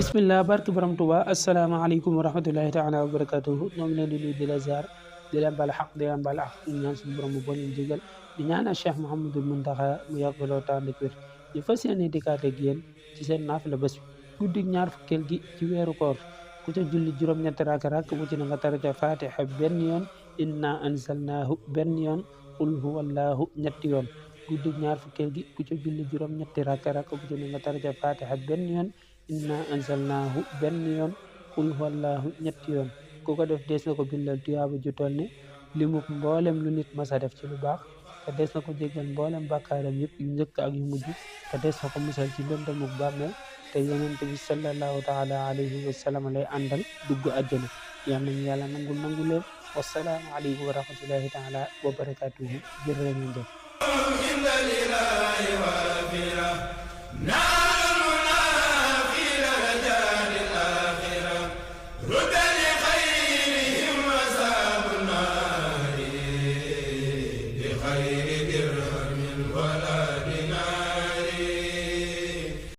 bismillah barki borom Tuuba asalaamaaleykum wa rahmatullahi taala wa barakatuhu ñoo ngi leen di nuyu di la ziar di leen bala xaq di leen bala xaq ñaan suñu borom bu bon ñu jégal di ñaanal Cheikh Mouhamadul Muntaxa mu yàgg loo tànn ak wér di fas yéene dikkaat ak yéen ci seen naafila bés bi guddi ñaar fukkeel gi ci weeru koor ku ca julli juróom-ñetti rakk bu ci na nga taraja fatiha benn yoon inna anzalnaahu benn yoon qul huwallahu ñetti yoon guddi ñaar fukkeel gi ku ca julli juróom-ñetti rakk bu ci na nga taraja fatiha benn yoon inna anzalnaahu benn yoon qul huwallahu ñetti yoon ku ko def dees na ko bindal tuyaaba ju toll ne limub mboolem lu nit masa def ci lu baax te dees na ko jéggal mboolem bàkkaaram yëpp yu njëkk ak yu mujj te dees na ko musal ci lëndamuk bàmmeel te yonent bi sallallahu taala alayhi wa sallam lay àndal dugg àjjana yal nañu yàlla nangu leen wasalaamu aleykum wa rahmatullahi taala wa barakatuhu jërë ngeen jëf خير